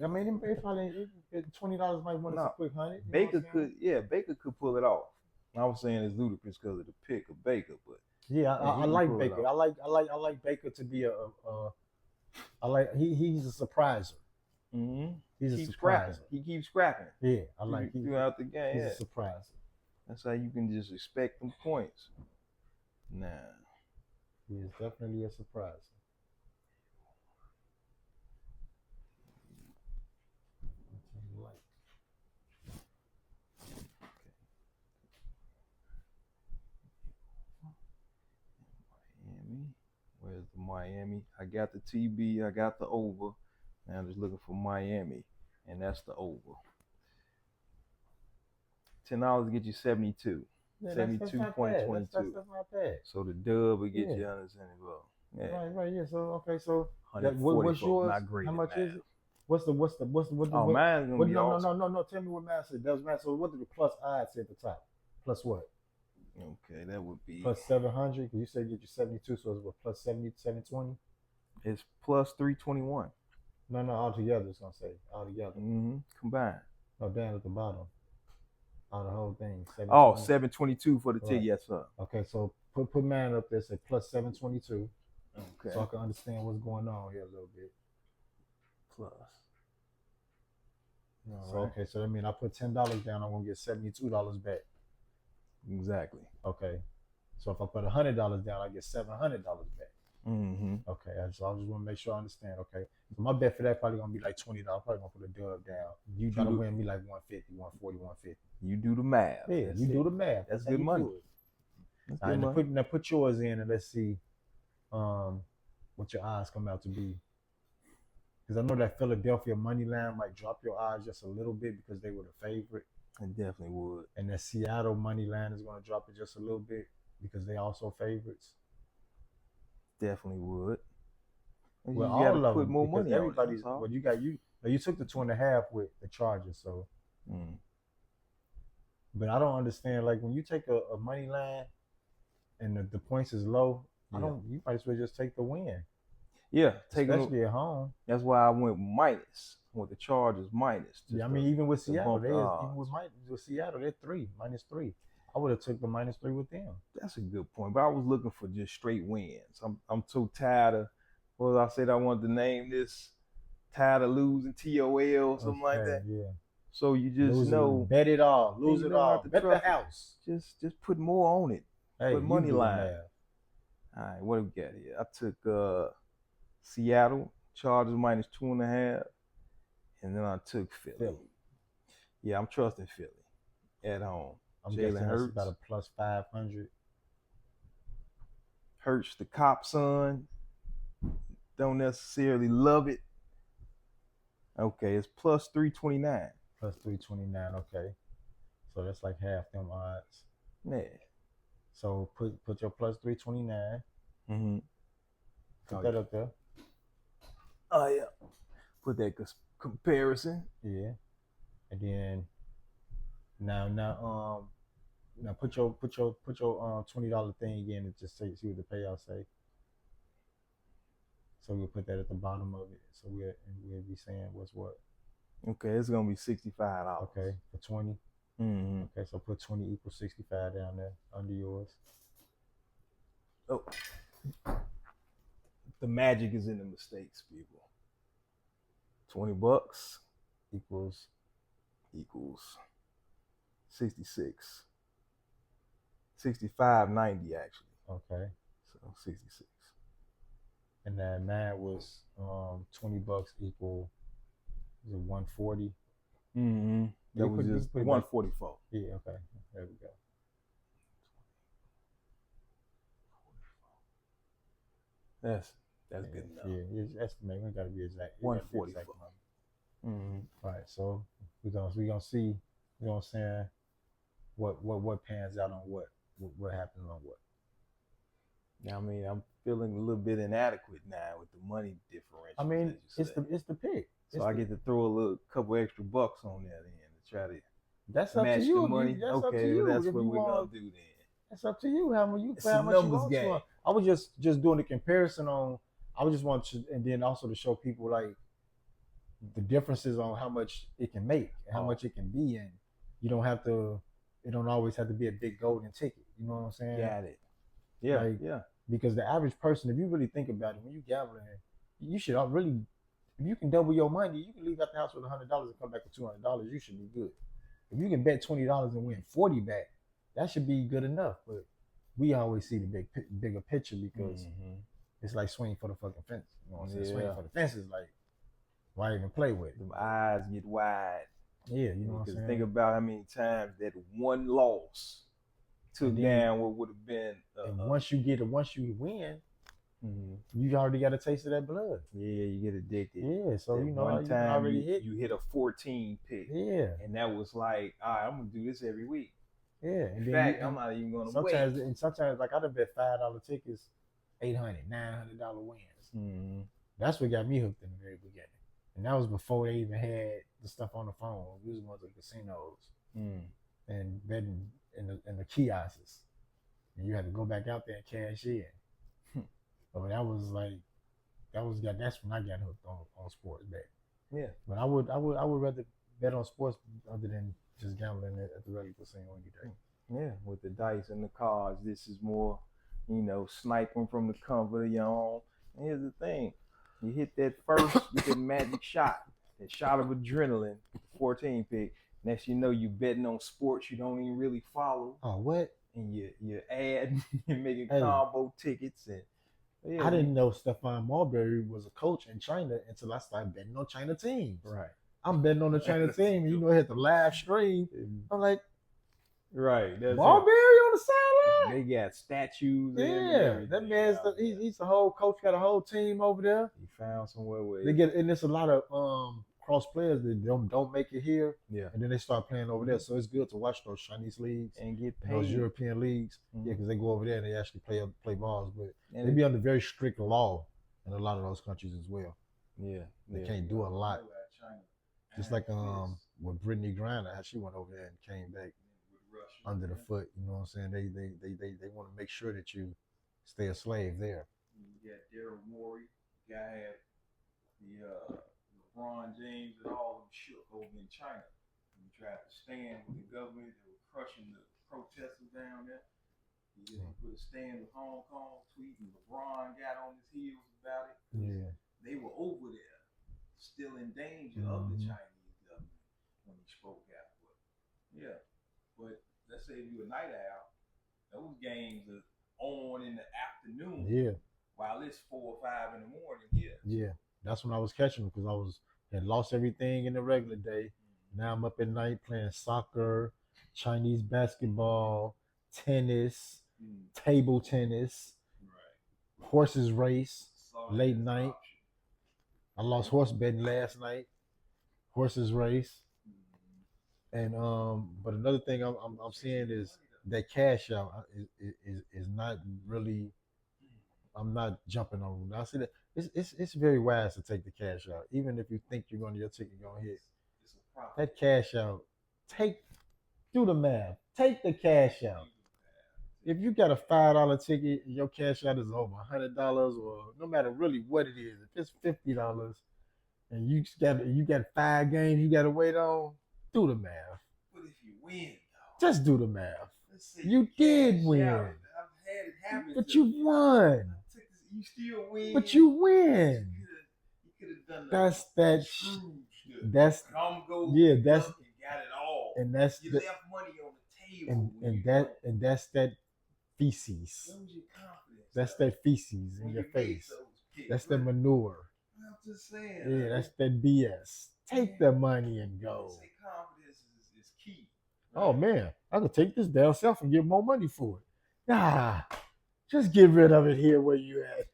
I mean, if probably $20 might win us a quick $100. Baker could pull it off. I was saying it's ludicrous because of the pick of Baker, but yeah, I like Baker. I off. like Baker to be he's a surpriser. Mm-hmm. He's a Keeps surpriser. scrapping. He keeps scrapping. Yeah, I like throughout the game. He's Yeah. a surpriser. That's how you can just expect them points. Nah. He is definitely a surpriser. Miami. Where's the Miami? I got the TB. I got the over. Now I'm just looking for Miami, and that's the over. $10 get you 72. Yeah, 72.22. That's not bad. So the dub will get you $175. Yeah. Right. Yeah. So okay. So what's yours? Not great. How much math. is it? What's the Oh, mine's gonna be awesome. No. Tell me what math said. That was math. So what did the plus odds say at the top? Plus what? Okay, that would be plus 700. Because you said get you 72, so it's what plus 70, 720. It's plus 321. No, altogether it's gonna say altogether. Combined. No, down at the bottom. On the whole thing. 722 for the ticket, yes sir. Okay, so put mine up there. Say plus 722. Okay. So I can understand what's going on here a little bit. Plus. So okay, so that means I put $10 down, I'm gonna get $72 back. Exactly. Okay. So if I put $100 down, I get $700 back. Okay, so I just want to make sure I understand. Okay, so my bet for that probably gonna be like $20. Probably gonna put a dub down. You gotta win me like 150, 140, 150. You do the math. Yeah, do the math. That's good money. Now put yours in and let's see what your odds come out to be. Because I know that Philadelphia money line might drop your odds just a little bit because they were the favorite. It definitely would. And the Seattle money line is going to drop it just a little bit because they also favorites. Definitely would. Well, all of them. Put more money. Everybody's. Well, you took the 2.5 with the Chargers, so. But I don't understand. Like when you take a money line, and the points is low, you might as well just take the win. Yeah, especially at home. That's why I went minus. With the Chargers minus. Yeah, I mean even with Seattle, with Seattle they're -3. I would have took the -3 with them. That's a good point. But I was looking for just straight wins. I'm so tired of. What did I said I wanted to name this? Tired of losing TOL or something like that. Yeah. So you just bet it all, lose it all, bet the house. Just put more on it. Hey, put money line. All right, what do we got here? I took Seattle Chargers -2.5, and then I took Philly. Yeah, I'm trusting Philly at home. I'm guessing that's about a plus 500. Hurts the cop son. Don't necessarily love it. Okay, it's plus 329. Plus 329, okay. So that's like half them odds. Yeah. So put your plus 329. Put that up there. Oh yeah. Put that comparison. Yeah. And then now put your $20 thing in and just see what the payout say. So we'll put that at the bottom of it. So we'll be saying what's what. Okay, it's gonna be $65. Okay, for 20. Okay, so put 20 equals 65 down there under yours. Oh, the magic is in the mistakes, people. $20 equals 66. 65.90 actually. Okay. So 66. And then mine was $20 equal, is it 140? Mm-hmm. That was just 144. Yeah, okay. There we go. That's good enough. Yeah, it's estimate. We gotta be exact. 144. Mm-hmm. All right, so we gonna see, you know what I'm saying, what pans out on what happens on what. I mean, I'm feeling a little bit inadequate now with the money differential. I mean, it's the pick. So I get to throw a little couple extra bucks on that end to try to that's match up to you. the money. That's okay, up to you. well, that's if what you we're want, gonna do then. That's up to you. How much you It's play, how a much you numbers want game. to. I was just doing the comparison on. I was just wanting to, and then also to show people like the differences on how much it can make and how much it can be, and you don't have to. It don't always have to be a big golden ticket. You know what I'm saying? Got it. Yeah, like, yeah. Because the average person, if you really think about it, when you gambling, you should really, if you can double your money, you can leave out the house with $100 and come back with $200. You should be good. If you can bet $20 and win 40 back, that should be good enough. But we always see the bigger picture because it's like swinging for the fucking fence. You know what I'm saying? Swinging for the fence is like, why even play with it? The eyes get wide. Yeah, you know what I'm saying? Think about how many times that one loss took down what would have been. And once you win, you already got a taste of that blood. Yeah, you get addicted. Yeah, so you know one you time already you hit a 14 pick. Yeah, and that was like, all right, I'm gonna do this every week. Yeah, in fact, I'm not even gonna wait. And sometimes, like I done bet $5 tickets, $800, $900 wins. That's what got me hooked in the very beginning, and that was before they even had the stuff on the phone. We was going to the casinos and betting in the kiosks, and you had to go back out there and cash in. But that's when I got hooked on sports betting. Yeah, but I would rather bet on sports other than just gambling at the regular casino every day. Yeah, with the dice and the cards, this is more, sniping from the comfort of your home. And here's the thing: you hit that first, you get magic shot, that shot of adrenaline, 14 pick. Next, you betting on sports you don't even really follow. Oh, what? And you're adding, you're making combo tickets and. Yeah, I didn't know Stephon Marbury was a coach in China until I started betting on China teams. Right. I'm betting on the China team, and I hit the live stream. I'm like, right. Marbury on the sideline. They got statues. Yeah, that man's he's a whole coach, got a whole team over there. He found somewhere where they get, and there's a lot of cross players that don't make it here. Yeah. And then they start playing over there. So it's good to watch those Chinese leagues and get paid. Those European leagues. Yeah, because they go over there and they actually play balls. But they be under very strict law in a lot of those countries as well. Yeah. They can't do a lot. Just like with Brittany Griner, how she went over there and came back under the foot. You know what I'm saying? They want to make sure that you stay a slave there. You got Daryl Morey, guy had the LeBron James and all of them shook over in China. He tried to stand with the government. They were crushing the protesters down there. He put a stand with Hong Kong tweeting. LeBron got on his heels about it. Yeah. They were over there, still in danger of the Chinese government when he spoke out. But let's say if you're a night owl, those games are on in the afternoon. Yeah. While it's 4 or 5 in the morning here. Yeah. That's when I was catching them because had lost everything in the regular day. Now I'm up at night playing soccer, Chinese basketball, tennis, table tennis, horses race, late night. I lost horse betting last night, horses race, and but another thing I'm seeing is that cash out is not really. I'm not jumping on. I see that it's very wise to take the cash out, even if you think your ticket gonna hit. That cash out, do the math. Take the cash out. If you got a $5 ticket and your cash out is over $100, or no matter really what it is, if it's $50 and you got 5 games you gotta wait on, do the math. But if you win, just do the math. You did win. I've had it happen. But you won. You still win. But you win. You could have done that's got it all. And that's you left money on the table. And that's that feces. Where's your confidence? That's that feces in When your you made face. those picks, That's the right? manure. I'm just saying. Yeah, like, that's that BS. Take the money and they go. say confidence is key. Oh right? man, I could take this down south and get more money for it. Nah, just get rid of it here where you at.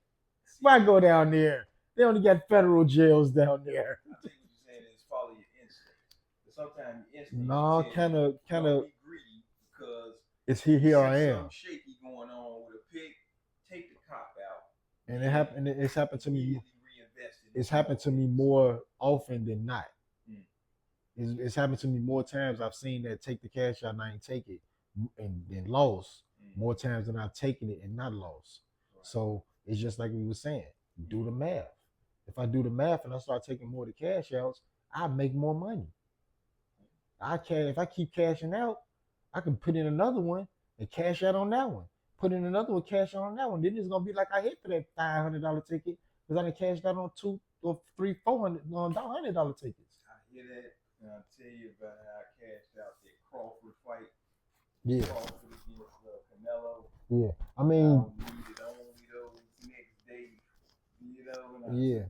Why go down there? They only got federal jails down there. I think what you're saying is follow your instincts. But sometimes your instincts No, tell you kind don't of. be greedy because It's you here I see am, something shaky going on with a pick. Take the cop out. and it happened. It's happened to me. Immediately reinvest in It's the happened to me picks. more often than not. Mm. It's happened to me more times. I've seen that take the cash out and I ain't take it and lost more times than I've taken it and not lost. Right. So it's just like we were saying, do the math. If I do the math and I start taking more of the cash outs, I make more money. If I keep cashing out, I can put in another one and cash out on that one. Put in another one, cash out on that one. Then it's gonna be like I hit for that $500 ticket because I done cashed out on $200 or $300, $400 tickets. I hear that, and I'll tell you about how I cashed out that Crawford fight. Yeah. Crawford against Canelo. Yeah. I I mean, needed only those next day, you know. And yeah.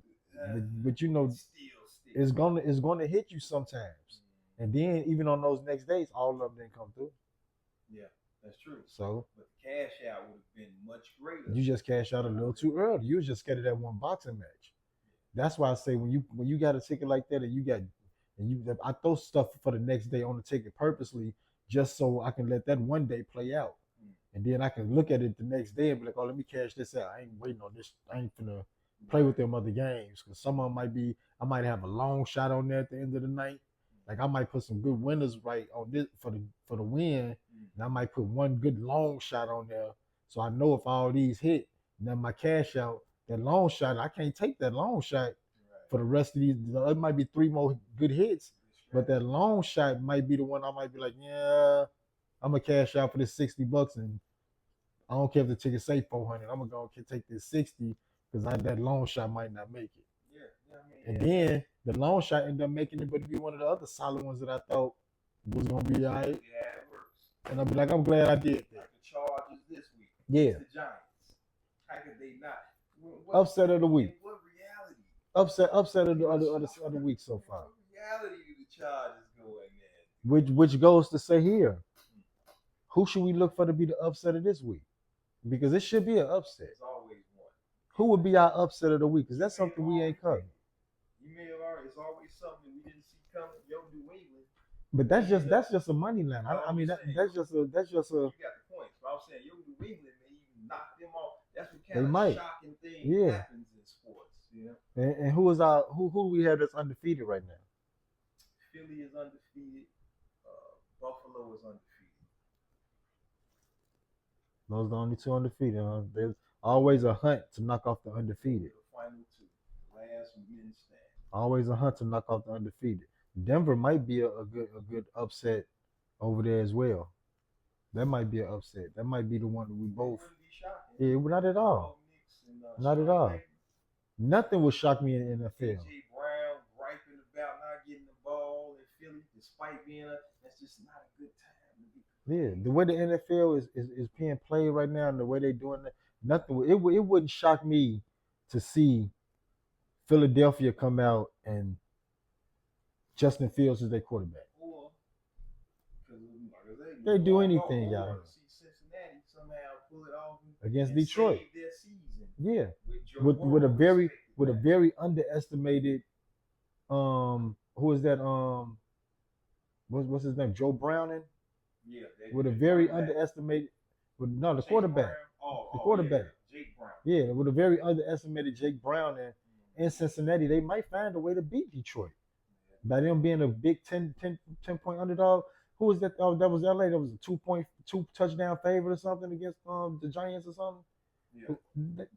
But you know, still. it's gonna hit you sometimes. And then even on those next days, all of them didn't come through. Yeah, that's true. So but the cash out would have been much greater. You just cashed out a little too early. You was just scared of that one boxing match. That's why I say when you got a ticket like that I throw stuff for the next day on the ticket purposely just so I can let that one day play out. And then I can look at it the next day and be like, oh, let me cash this out. I ain't waiting on this. I ain't finna play with them other games because some of them I might have a long shot on there at the end of the night. Like I might put some good winners right on this for the win, and I might put one good long shot on there. So I know if all these hit, then my cash out, that long shot, I can't take that long shot for the rest of these. It might be 3 more good hits, but that long shot might be the one I might be like, yeah, I'm gonna cash out for this $60, and I don't care if the ticket say 400. I'm gonna go take this 60 because that long shot might not make it. And then the long shot ended up making it, but it'd be one of the other solid ones that I thought was gonna be all right. Yeah, it works. And I'll be like, I'm glad I did that. Like the Chargers this week. Yeah. The Giants. How could they not? Upset of the week. What reality? Upset of the week so far. What reality do the Chargers go in there? Which goes to say here, who should we look for to be the upset of this week? Because it should be an upset. There's always one. Who would be our upset of the week? Because that's something we ain't covered. You may have already. It's always something we didn't see coming. Yo, New England. But that's just a money line. I mean that's just a. You got the points. But I was saying, yo, New England may even knock them off. That's what kind of shocking thing happens in sports. You know. And who is our who we have that's undefeated right now? Philly is undefeated. Buffalo is undefeated. Those are the only 2 undefeated. There's always a hunt to knock off the undefeated. The final 2, last men stand. Always a hunt to knock off the undefeated. Denver might be a good upset over there as well. That might be an upset. That might be the one that we both. Yeah, not at all. Not at all. Nothing would shock me in the NFL. AJ Brown griping about not getting the ball in Philly, despite being that's just not a good time. Yeah, the way the NFL is being played right now, and the way they're doing it, nothing. It wouldn't shock me to see Philadelphia come out and Justin Fields is their quarterback. Or they do anything, y'all. See Cincinnati somehow pull it off against Detroit. Save their season. Yeah, with a very underestimated who is that what's his name, Joe Browning. Yeah, with a very underestimated, the quarterback. The quarterback. Yeah, Jake Brown. Yeah, with a very underestimated Jake Brown in Cincinnati, they might find a way to beat Detroit. By them being a big 10 point underdog. Who was that? Oh, that was LA. That was a 2 touchdown favorite or something against the Giants or something. Yeah.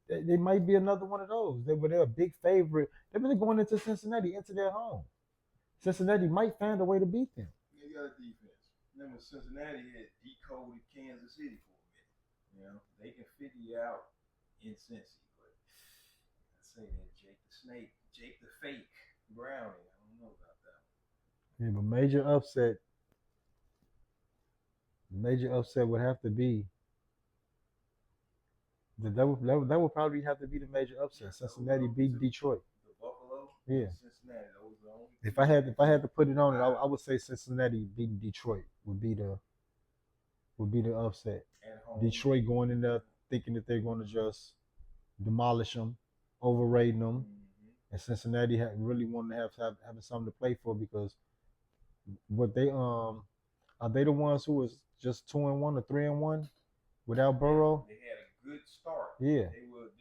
They might be another one of those. They're a big favorite. They've been going into Cincinnati, into their home. Cincinnati might find a way to beat them. They got a defense. Remember, Cincinnati had decoded Kansas City for a minute. You know, they can figure you out in Cincy, but I say that Jake the Snake, Jake the Fake, Brownie. I don't know about that. Yeah, but major upset would have to be That would probably have to be the major upset. Cincinnati beat Detroit. The Buffalo, Yeah. Cincinnati. Those are the only. If I had to put it on it, I would say Cincinnati beating Detroit would be the upset. At home. Detroit going in there thinking that they're going to just demolish them, overrating them, and Cincinnati really wanting to have having something to play for because what they are they the ones who was just 2-1 or 3-1 without Burrow? They had a good start. Yeah,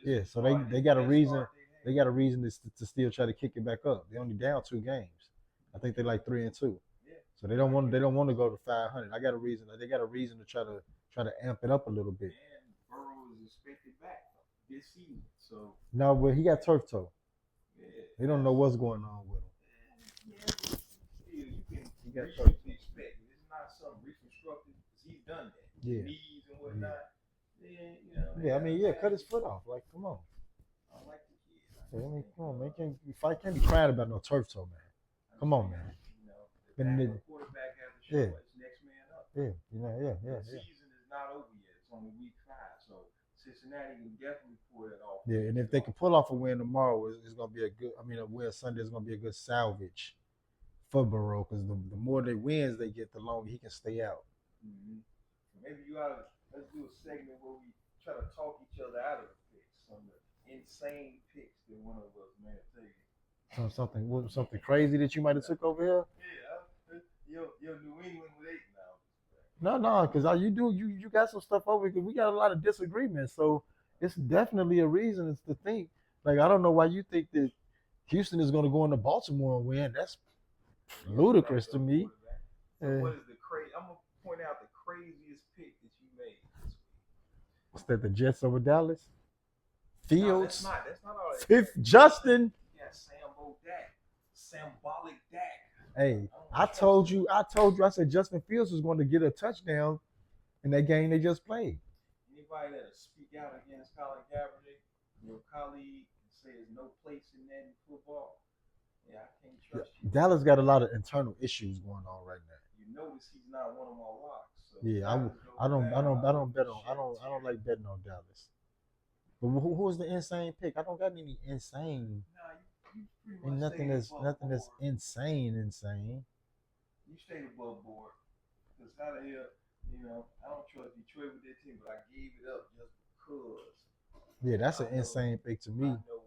They so they got a reason. They got a reason to still try to kick it back up. They only down 2 games. I think they're like 3-2. Yeah. So they don't want to go to 500. I got a reason. They got a reason to try to amp it up a little bit. And Burrow is expected back this season. So no, but he got turf toe. Yeah. They don't know what's going on with him. Yeah, still you can got reasonably expect it. It's not something reconstructive because he's done that. Yeah. Knees and whatnot. Yeah, I mean, cut his foot off. Like, come on. I like the kid. Yeah, I mean, come on, man. Can't be crying about no turf toe, man. Come on, man. The quarterback has to show it's next man up. Yeah. The season is not over yet. It's only week 5, so Cincinnati can definitely pull it off. Yeah, and if they can pull off a win tomorrow, it's gonna be a win Sunday is gonna be a good salvage for Burrow because the more they wins they get, the longer he can stay out. Mm-hmm. Maybe let's do a segment where we try to talk each other out of the picks, some of the insane picks that one of us may have taken. Something crazy that you might have took over here? Yeah, your New England with 8 now. No, because you got some stuff over because we got a lot of disagreements. So it's definitely a reason to think. Like I don't know why you think that Houston is going to go into Baltimore and win. That's ludicrous to me. So what is the crazy? I'm gonna point out the craziest pick that you made this week. What's that? The Jets over Dallas? Fields. No, that's not all that. Fifth Justin. Yeah, Sambo Dak. Symbolic Dak. Hey, I told you, I said Justin Fields was going to get a touchdown in that game they just played. Anybody that'll speak out against Colin Kaepernick, your colleague, and say there's no place in that in football, yeah, I can't trust you. Dallas got a lot of internal issues going on right now. You notice he's not one of my locks. So yeah, I don't like betting on Dallas. But who was the insane pick? I don't got any insane. And nothing that's insane. You stayed above board. Because out of here, I don't trust Detroit with their team, but I gave it up just because. Yeah, that's an insane pick to me. I know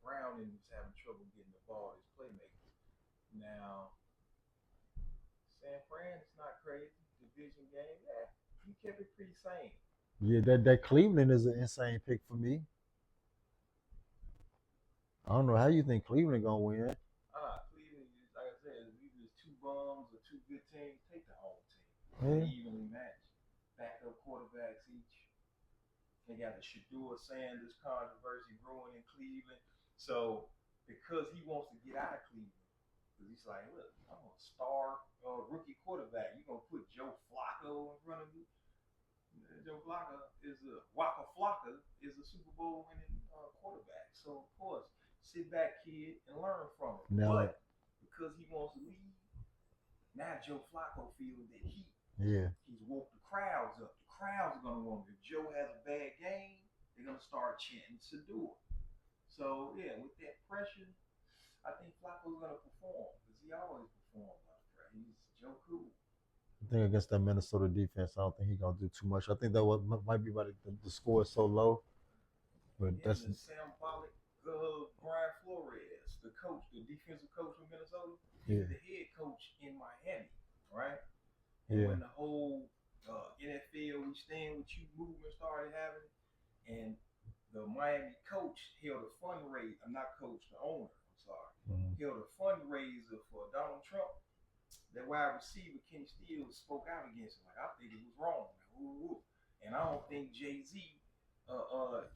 Browning was having trouble getting the ball, his playmaker. Now, San Fran is not crazy. Division game, yeah, he kept it pretty sane. Yeah, that Cleveland is an insane pick for me. I don't know how you think Cleveland gonna win. Cleveland, like I said, if there's 2 bums or 2 good teams, take the home team. Yeah. They evenly matched. Backup quarterbacks each. They got the Shedeur Sanders controversy brewing in Cleveland. So because he wants to get out of Cleveland, because he's like, look, I'm a star rookie quarterback. You're gonna put Joe Flacco in front of me. Joe Flacco is a Super Bowl winning quarterback. So of course, sit back, kid, and learn from him. No. But because he wants to leave, now Joe Flacco feels that he's woke the crowds up. The crowds are gonna want him. If Joe has a bad game, they're gonna start chanting Shedeur. So yeah, with that pressure, I think Flacco's gonna perform because he always performs under pressure. He's Joe Cool. I think against that Minnesota defense, I don't think he's gonna do too much. I think that might be why the score is so low. But that's the symbolic Brian Flores, the coach, the defensive coach from Minnesota. He's the head coach in Miami, right? And when the whole NFL we stand with you movement started happening, and the Miami coach held a fundraiser. I'm not coach, the owner. I'm sorry. Held a fundraiser for Donald Trump. That wide receiver Kenny Stills spoke out against him. Like I think it was wrong. And I don't think Jay-Z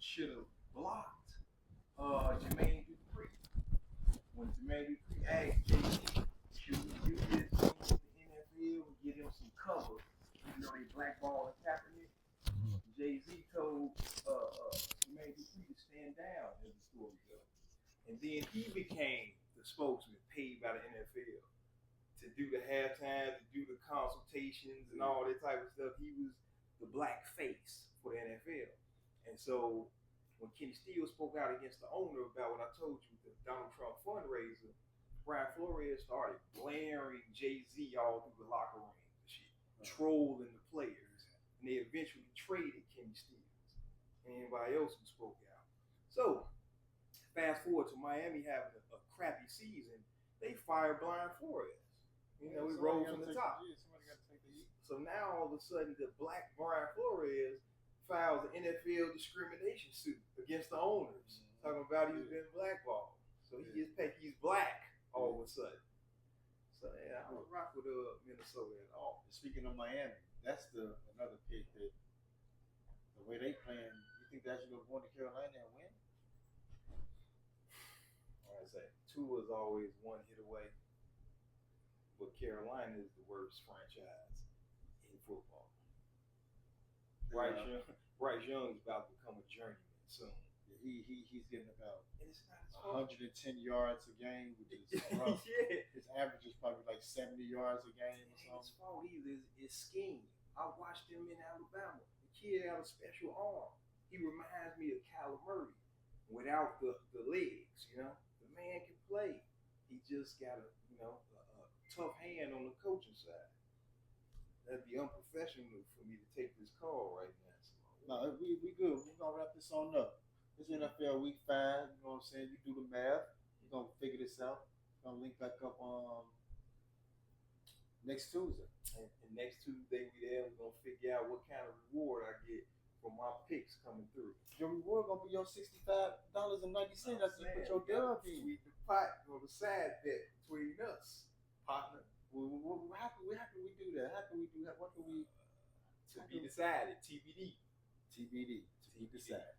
should have blocked Jermaine Dupri. When Jermaine Dupri asked Jay-Z, should we do this in the NFL and get him some cover? They blackballed Kaepernick. Jay-Z told Jermaine Dupri to stand down, as the story goes. And then he became the spokesman paid by the NFL. To do the halftime, to do the consultations and all that type of stuff. He was the black face for the NFL. And And so when Kenny Steele spoke out against the owner about what I told you, the Donald Trump fundraiser, Brian Flores started blaring Jay-Z all through the locker room and shit, trolling the players. And they eventually traded Kenny Stills and anybody else who spoke out. So fast forward to Miami having a crappy season, they fired Brian Flores. You know, he rose from the top. Somebody got to take the heat. So now all of a sudden, the black Brian Flores files an NFL discrimination suit against the owners, talking about he's been blackballed. So he's black all of a sudden. So yeah, I don't rock with Minnesota at all. Speaking of Miami, that's another pick that the way they playing. You think that you're going to Carolina and win? Like I say, Tua's always one hit away, but Carolina is the worst franchise in football. Bryce Young is about to become a journeyman soon. He's getting about And it's not his fault. 110 yards a game, which is rough. Yeah. His average is probably like 70 yards a game or His something. fault either is scheme. I watched him in Alabama. The kid had a special arm. He reminds me of Kyler Murray without the legs, you know. The man can play. He just got a tough hand on the coaching side. That'd be unprofessional for me to take this call right now. So, No, we good. We're gonna wrap this on up. This NFL week 5, you know what I'm saying? You do the math. We're gonna figure this out. We're gonna link back up on next Tuesday. And next Tuesday we there, we're gonna figure out what kind of reward I get from my picks coming through. Your reward gonna be your $65.90 after you put your dub in. Sweet the pot on the side bet between us, partner. How can we do that? How can we do that? What can we To be decided, TBD. TBD to be decided.